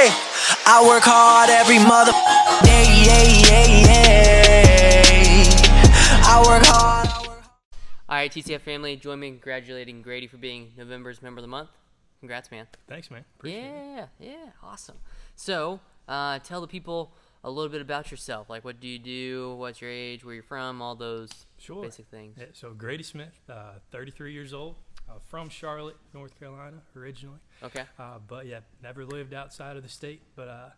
Hey, I work hard every mother day, I work hard. All right, TCF family, join me in congratulating Grady for being November's Member of the Month. Congrats, man. Thanks, man. Appreciate it. Yeah, awesome. So, tell the people a little bit about yourself. Like, what do you do? What's your age? Where you're from? All those basic things. Yeah, so Grady Smith, 33 years old, from Charlotte, North Carolina, originally. Okay. But yeah, never lived outside of the state. But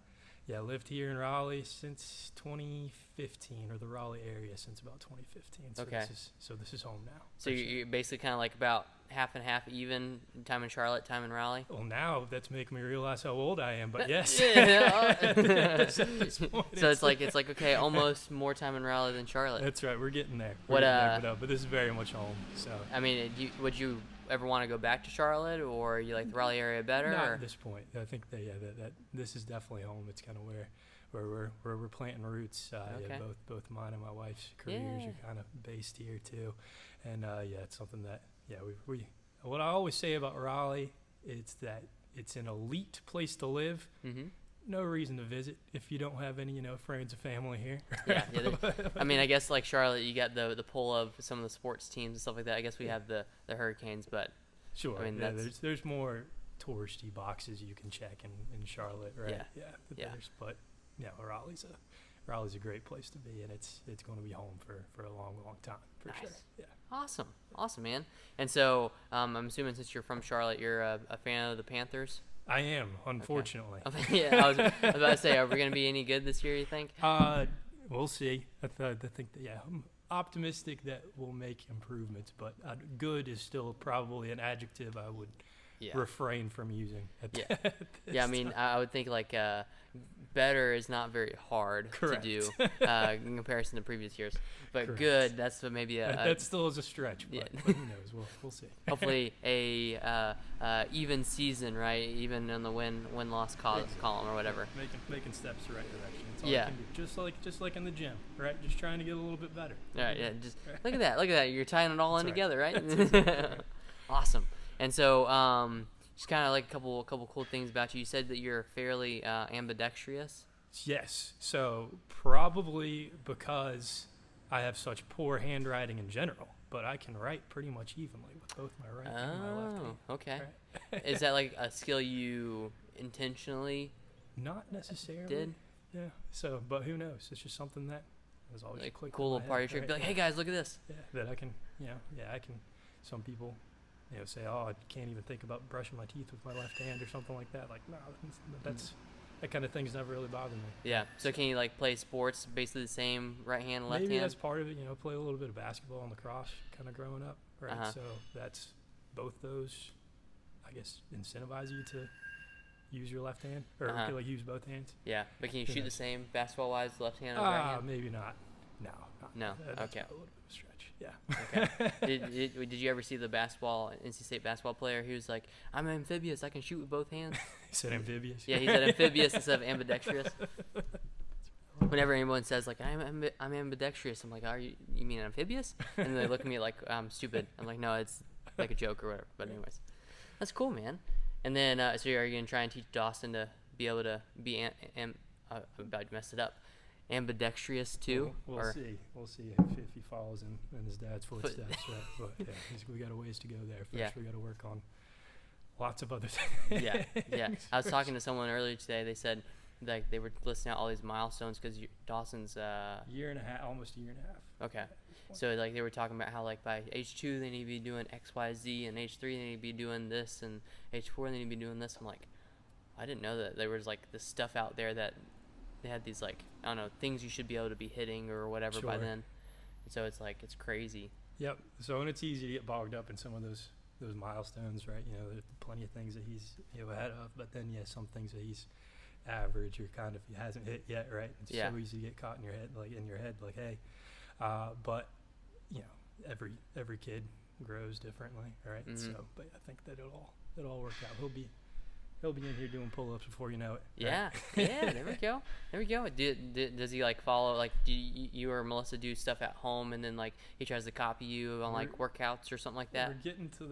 yeah, lived here in Raleigh since 2015, or the Raleigh area since about 2015. So Okay. This is home now. So you're basically kind of like about half and half even, time in Charlotte, time in Raleigh? Well, now that's making me realize how old I am, but yes. Yeah. At this point, So it's like okay, almost more time in Raleigh than Charlotte. That's right. We're getting there. What, But this is very much home. So I mean, would you ever want to go back to Charlotte, or you like the Raleigh area better? not or? at this point. I think that this is definitely home. It's kind of where we're planting roots. Okay. Yeah, both mine and my wife's careers Yeah. are kind of based here too, and yeah, it's something that we what I always say about Raleigh, it's that it's an elite place to live. Mm-hmm. No reason to visit if you don't have any friends or family here. Yeah. I mean, I guess like Charlotte, you got the pull of some of the sports teams and stuff like that. I guess we have the Hurricanes, but Sure. I mean, yeah, that's- there's more touristy boxes you can check in Charlotte, right? Yeah. Yeah. But yeah, Raleigh's a great place to be, and it's going to be home for a long time for Nice. sure. Yeah. awesome, man. And so I'm assuming since you're from Charlotte, you're a fan of the Panthers. I am, unfortunately. Yeah, I was about to say, are we going to be any good this year, you think? We'll see. I think that I'm optimistic that we'll make improvements, but good is still probably an adjective I would refrain from using. Yeah, I mean, I would think like better is not very hard Correct. to do in comparison to previous years. But Correct. good, that's what maybe that still is a stretch, but, Yeah. but who knows? We'll see. hopefully a even season, right? Even in the win-loss column or whatever. Making steps the right direction. That's all Yeah. you can do. Just like in the gym, right? Just trying to get a little bit better. All right, yeah, just look at that. You're tying it all in That's together, right? right. Awesome. And so, just kind of like a couple cool things about you. You said that you're fairly ambidextrous. Yes. So probably because I have such poor handwriting in general, but I can write pretty much evenly with both my right and my left hand. Okay. Right? Is that like a skill you intentionally Not necessarily. did? Yeah. So, but who knows? It's just something that was always Like clicked cool in my little party head, trick. right? Be like, hey guys, look at this. Yeah, that I can. I can. Some people, say, oh, I can't even think about brushing my teeth with my left hand or something like that. Like, no, that kind of thing's never really bothered me. Yeah. So can you like play sports basically the same right hand, left Maybe hand? that's part of it. Play a little bit of basketball and lacrosse, kind of growing up, right? Uh-huh. So that's both those. I guess incentivize you to use your left hand or Uh-huh. use both hands. Yeah. But can you Who shoot the knows? same basketball wise, left hand or right hand? Maybe not. No. No, That's okay. a little bit of a stretch. Yeah. Okay. Did you ever see the NC State basketball player? He was like, I'm amphibious. I can shoot with both hands. He said amphibious. Yeah, he said amphibious instead of ambidextrous. Whenever anyone says like I'm ambidextrous, I'm like, you mean amphibious? And they look at me like I'm stupid. I'm like, no, it's like a joke or whatever. But anyways, that's cool, man. And then so are you gonna try and teach Dawson to be able to be about to mess it up, ambidextrous too? We'll see. We'll see if he follows in his dad's footsteps. Right? But yeah, we got a ways to go there. First, Yeah. we got to work on lots of other things. Yeah. I was talking to someone earlier today. They said like they were listing out all these milestones because Dawson's Year and a half, almost a year and a half. okay. So like they were talking about how like by age 2 they need to be doing X, Y, Z, and age 3 they need to be doing this, and age 4 they need to be doing this. I'm like, I didn't know that there was like this stuff out there that they had these like I don't know things you should be able to be hitting or whatever by Sure. then. And so it's like it's crazy. Yep. So and it's easy to get bogged up in some of those milestones, right? There's plenty of things that he's ahead of, but then some things that he's average or kind of he hasn't hit yet, right? It's so easy to get caught in your head, like hey, but every kid grows differently, right? Mhm. So, but I think that it'll all work out. He'll be in here doing pull-ups before you know it. Yeah, Right? yeah. There we go. Does he like follow like do you or Melissa do stuff at home and then like he tries to copy you on like workouts or something like that? We're getting to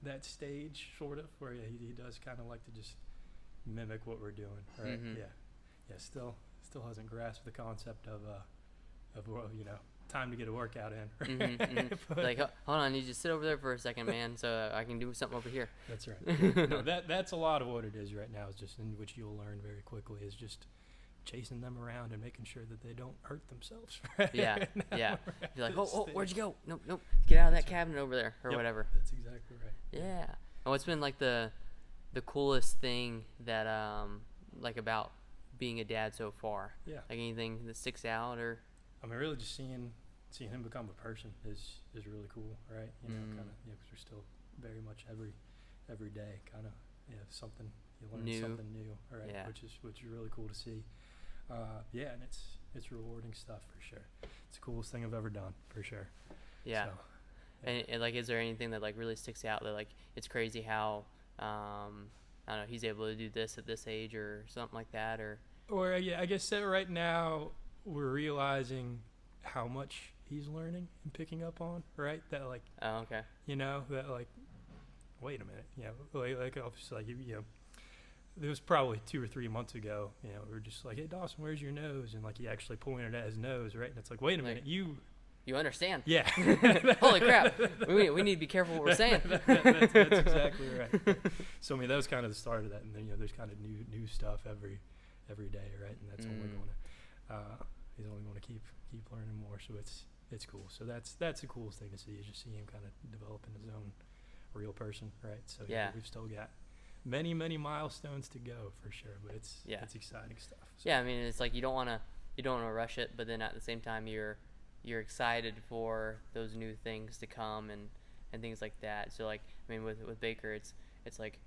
that stage sort of where he does kind of like to just mimic what we're doing, right? Mhm. Yeah. Still hasn't grasped the concept of well, time to get a workout in. Right? But Like, hold on, I need you to sit over there for a second, man, so I can do something over here. that's right. No, that's a lot of what it is right now. Is just in which you'll learn very quickly is just chasing them around and making sure that they don't hurt themselves. Right? Yeah, Right now, yeah. right? You're like, This oh, thing. where'd you go? Nope. Get out of that That's right. cabinet over there, or Yep, whatever. That's exactly right. Yeah. And what's been like the coolest thing that like about being a dad so far? Yeah. Like anything that sticks out, or I mean, really, just seeing him become a person is really cool, right? Kind of, because we're still very much every day, kind of, something you learn New. something new, right? Yeah. Which is really cool to see. And it's rewarding stuff for sure. It's the coolest thing I've ever done for sure. yeah. So, And like, is there anything that like really sticks out that like it's crazy how I don't know, he's able to do this at this age or something like that, or I guess that right now we're realizing how much he's learning and picking up on, right? That like, oh, okay. that like, wait a minute, like obviously, like, it was probably 2 or 3 months ago, we were just like, hey, Dawson, where's your nose? And like, he actually pointed at his nose, right? And it's like, wait a minute, You understand? yeah. Holy crap! We need to be careful what we're saying. That's exactly right. So I mean, that was kind of the start of that, and then there's kind of new stuff every day, right? And that's only going to he's only going to keep learning more. So it's cool. So that's the coolest thing to see is just see him kind of developing his own real person, right? So Yeah. we've still got many milestones to go for sure, but it's exciting stuff. So. Yeah, I mean, it's like you don't want to rush it, but then at the same time you're excited for those new things to come and things like that. So like, I mean, with Baker, it's like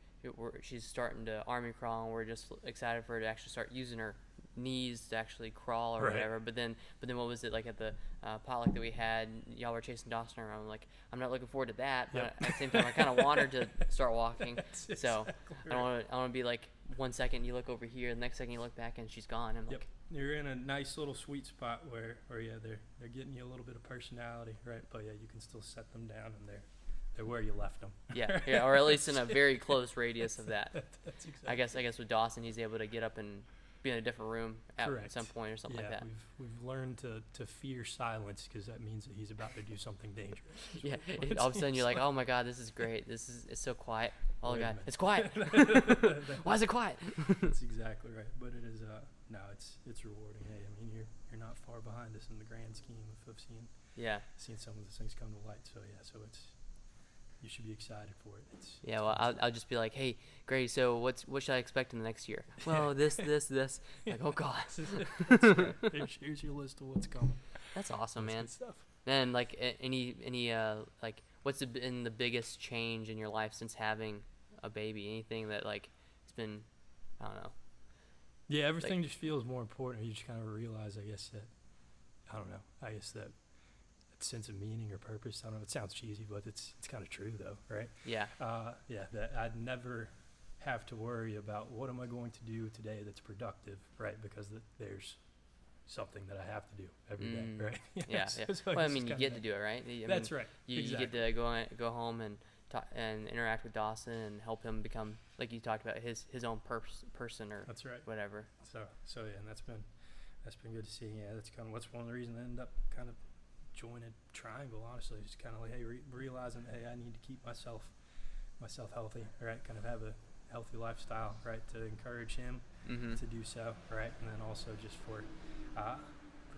she's starting to army crawl, and we're just excited for her to actually start using her knees to actually crawl or Right. whatever. But then what was it like at the potluck that we had? Y'all were chasing Dawson around. I'm like, I'm not looking forward to that, but Yep. at the same time, I kind of want her to start walking. That's So exactly I don't want to be like 1 second you look over here, the next second you look back and she's gone. I'm Yep. like, You're in a nice little sweet spot where they're getting you a little bit of personality, right? But yeah, you can still set them down, and they're where you left them. yeah, or at least in a very close radius of that. That's exactly. I guess with Dawson, he's able to get up and be in a different room at Correct. some point or something Yeah, like that. we've learned to fear silence because that means that he's about to do something dangerous. is Yeah, what it all of a sudden seems you're like, oh my god, this is great. It's so quiet. Oh Wait a god, minute. it's quiet. Why is it quiet? That's exactly right. But it is no, it's rewarding. Hey, I mean you're not far behind us in the grand scheme of Yeah. seeing some of those things come to light. So yeah, you should be excited for it. Yeah, well, I'll just be like, hey, great. So what should I expect in the next year? Well, this. Like, oh god, Here's your list of what's coming. that's awesome, That's man. good stuff. Then like any like what's been the biggest change in your life since having a baby? Anything that like it's been, I don't know. Yeah, everything just feels more important. You just kind of realize, I guess, that that sense of meaning or purpose. I don't know. It sounds cheesy, but it's kind of true though, right? Yeah. That I'd never have to worry about what am I going to do today that's productive, right? Because there's something that I have to do every day, right? Yeah. So Well, I it's mean, you kinda get to that. do it, right? I That's mean, right. You get to go home and talk and interact with Dawson and help him become, like you talked about, his own person or That's right. whatever. So yeah, and that's been good to see. Yeah, that's kind of what's one of the reasons I ended up kind of joining Triangle. Honestly, just kind of like realizing, hey, I need to keep myself healthy, right? Kind of have a healthy lifestyle, right? To encourage him Mm-hmm. to do so, right? And then also just for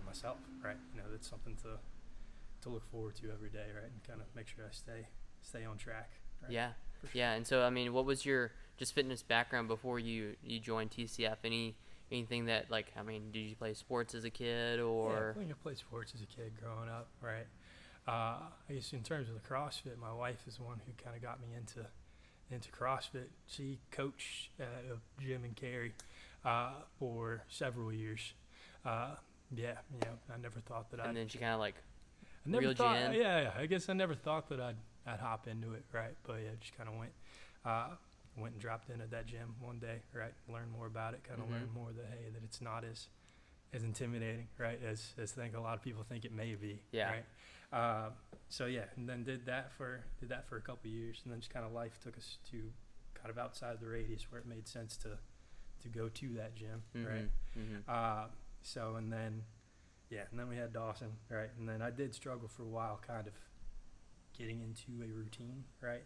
myself, right? That's something to look forward to every day, right? And kind of make sure I stay on track. Right? Yeah. For sure. Yeah. And so, I mean, what was your just fitness background before you joined TCF? Anything that, like, I mean, did you play sports as a kid or? Yeah, I played sports as a kid growing up, right? I guess in terms of the CrossFit, my wife is the one who kind of got me into CrossFit. She coached at a gym in Cary for several years. I never thought that And then she kind of like I never reeled you thought, in? yeah, I guess I never thought that I'd hop into it, right? But yeah, just kind of went and dropped in at that gym one day, right? Learned more about it, kind of Mhm. learned more that that it's not as intimidating, right? As I think a lot of people think it may be, Yeah. right? So yeah, and then did that for a couple of years, and then just kind of life took us to kind of outside the radius where it made sense to to go to that gym, right? Mm-hmm. So and then we had Dawson, right? And then I did struggle for a while, kind of getting into a routine, right?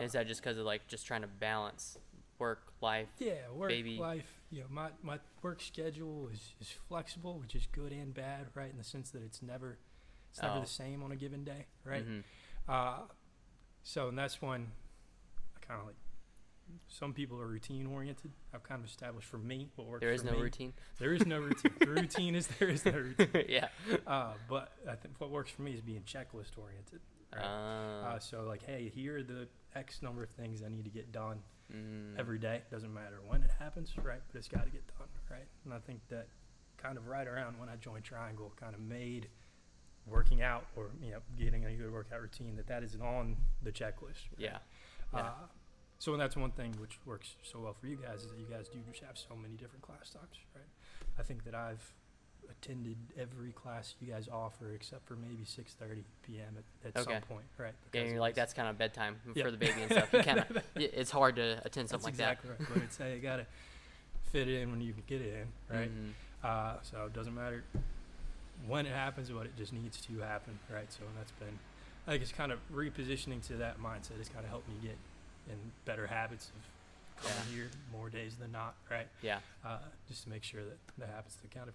Is that just because of like just trying to balance work life? Yeah, work baby life. My work schedule is flexible, which is good and bad, right? In the sense that it's never the same on a given day, right? So and that's when I kind of like. Some people are routine oriented. I've kind of established for me what works. There is for no me. routine. There is no routine. The routine is there is no routine. Yeah. But I think what works for me is being checklist oriented. Right? So like, hey, here are the X number of things I need to get done every day. Doesn't matter when it happens, right? But it's got to get done, right? And I think that kind of right around when I joined Triangle, kind of made working out or getting a good workout routine that is on the checklist. Right? Yeah. So that's one thing which works so well for you guys is that you guys do just have so many different class times, right? I think that I've attended every class you guys offer except for maybe 6:30 p.m. at some point, right? Yeah, you're like, that's kind of bedtime for the baby and stuff. You kind of, it's hard to attend something like exactly that. Exactly right. But it's you got to fit it in when you can get it in, right? So it doesn't matter when it happens, but it just needs to happen, right? So that's been, I think it's kind of repositioning to that mindset. It's kind of helped me get in better habits of coming here more days than not, right? Yeah. Just to make sure that happens to kind of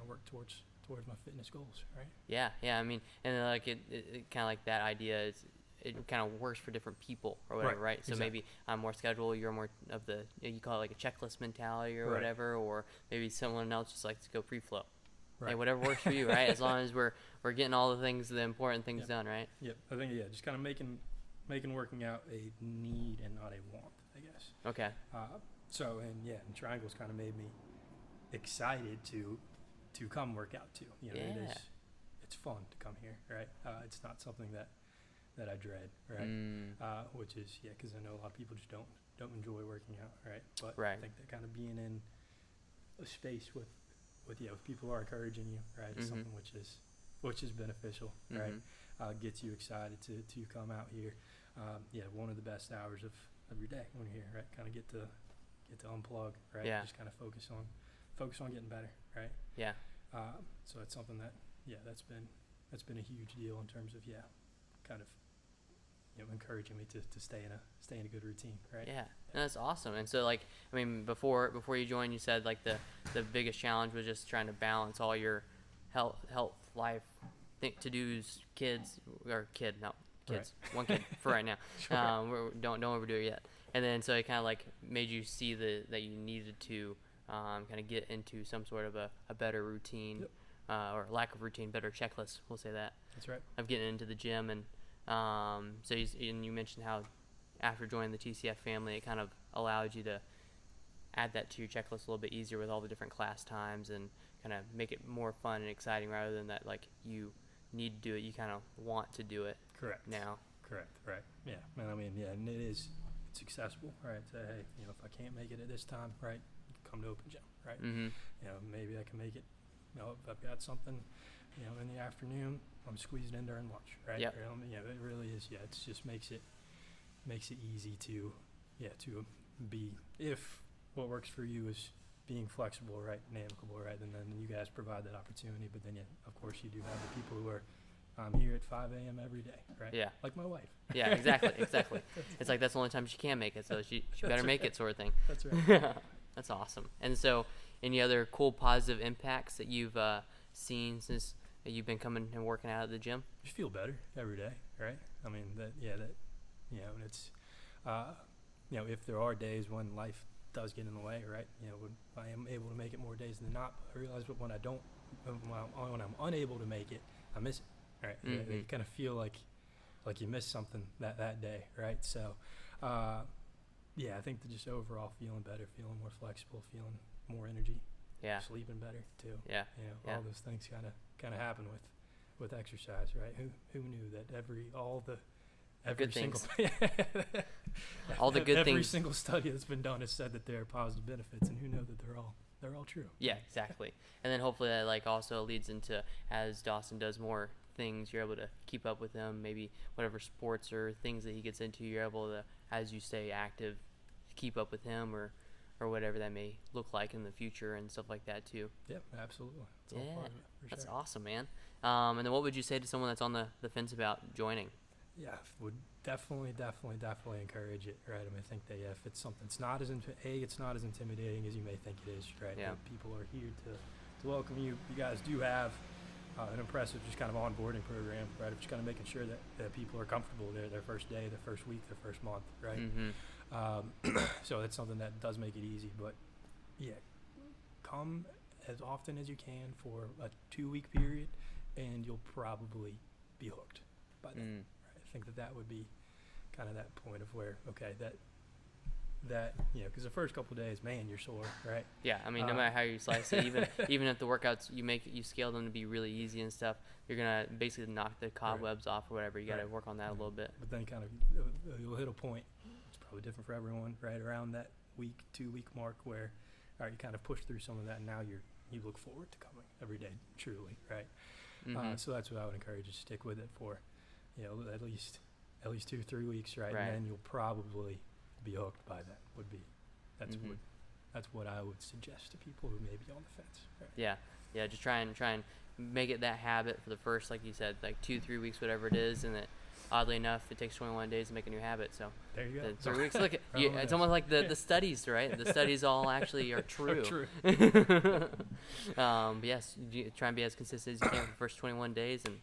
work towards my fitness goals, right? Yeah. I mean, and like it kind of like that idea is it kind of works for different people or whatever, right? So maybe I'm more scheduled, you're more of the you call it like a checklist mentality or whatever, or maybe someone else just likes to go free flow. Right. Hey, whatever works for you, right? As long as we're getting all the important things done, right? Yep. I think just kind of making working out a need and not a want, I guess. Okay. And Triangle's kind of made me excited to come work out too. It's fun to come here, right? It's not something that I dread, right? Which is because I know a lot of people just don't enjoy working out, right? But I think that kind of being in a space with people who are encouraging you, right? It's something which is beneficial, right? Gets you excited to come out here. One of the best hours of your day when you're here, right? Kind of get to unplug, right? Yeah. Just kind of focus on getting better, right? Yeah. So it's something that that's been a huge deal in terms of kind of encouraging me to stay in a good routine, right? Yeah. And that's awesome. And so like, I mean, before you joined, you said like the biggest challenge was just trying to balance all your health life to-dos, kids. One kid for right now. Sure. Don't overdo it yet. And then so it kind of like made you see that you needed to kind of get into some sort of a better routine, or lack of routine, better checklist. We'll say that. That's right. Of getting into the gym, and so you mentioned how after joining the TCF family, it kind of allowed you to add that to your checklist a little bit easier with all the different class times and kind of make it more fun and exciting rather than that like you need to do it, you kind of want to do it. Correct. Now. Correct. Right. Yeah. And I mean, and it's accessible, right? Say, hey, if I can't make it at this time, right, come to Open Gym, right? Maybe I can make it. If I've got something, in the afternoon, I'm squeezed in during lunch, right? Yep. It really is. Yeah. It just makes it easy to be, if what works for you is being flexible, right, and amicable, right, and then you guys provide that opportunity. But then, of course, you do have the people who are, I'm here at 5 a.m. every day, right? Yeah. Like my wife. Yeah, exactly. It's like that's the only time she can make it, so she better make it, sort of thing. That's right. That's awesome. And so, any other cool positive impacts that you've seen since you've been coming and working out at the gym? Just feel better every day, right? I mean, and it's, if there are days when life does get in the way, right? When I am able to make it more days than not, but I realize that when I'm unable to make it, I miss it, right? You kind of feel like you missed something that day, right? So, I think that just overall feeling better, feeling more flexible, feeling more energy, sleeping better too. All those things kind of happen with exercise, right? Who knew that every single all the good things. Every single study that's been done has said that there are positive benefits, and who know that they're all true. Yeah, exactly. And then hopefully that like also leads into, as Dawson does more things, you're able to keep up with him. Maybe whatever sports or things that he gets into, you're able to, as you stay active, keep up with him, or or whatever that may look like in the future and stuff like that too. Yep, absolutely. It's all Yeah, part of it, for that's sure. awesome, man. And then what would you say to someone that's on the fence about joining? Yeah, would definitely encourage it, right? I mean, I think that if it's something, it's not as it's not as intimidating as you may think it is, right? Yeah. People are here to welcome you. You guys do have an impressive just kind of onboarding program, right? Of just kind of making sure that people are comfortable there their first day, their first week, their first month, right? Mm-hmm. So it's something that does make it easy, but yeah, come as often as you can for a 2-week period, and you'll probably be hooked by that. Mm. I think that would be kind of that point of where, okay, that because the first couple of days, man, you're sore, right? Yeah, I mean, no matter how you slice it, even if the workouts you scale them to be really easy and stuff, you're gonna basically knock the cobwebs off or whatever. You gotta work on that a little bit. But then kind of you'll hit a point. It's probably different for everyone, right around that 2-week mark where, all right, you kind of push through some of that, and now you look forward to coming every day, truly, right? Mm-hmm. So that's what I would encourage you to stick with it for, at least 2-3 weeks, right? Right. And then you'll probably be hooked by that. That's Mhm. what I would suggest to people who may be on the fence. Right? Yeah, just try and make it that habit for the first, like you said, like 2-3 weeks, whatever it is, and that oddly enough, it takes 21 days to make a new habit. So There you go. the 3 weeks, look, it's almost like the studies, right? The studies all actually are true. True. But yes, try and be as consistent as you can for the first 21 days and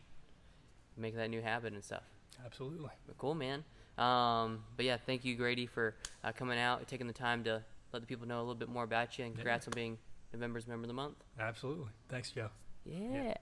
make that new habit and stuff. Absolutely. But cool, man. But yeah, thank you, Grady, for coming out, taking the time to let the people know a little bit more about you, and congrats on being November's Member of the Month. Absolutely. Thanks, Joe. Yeah.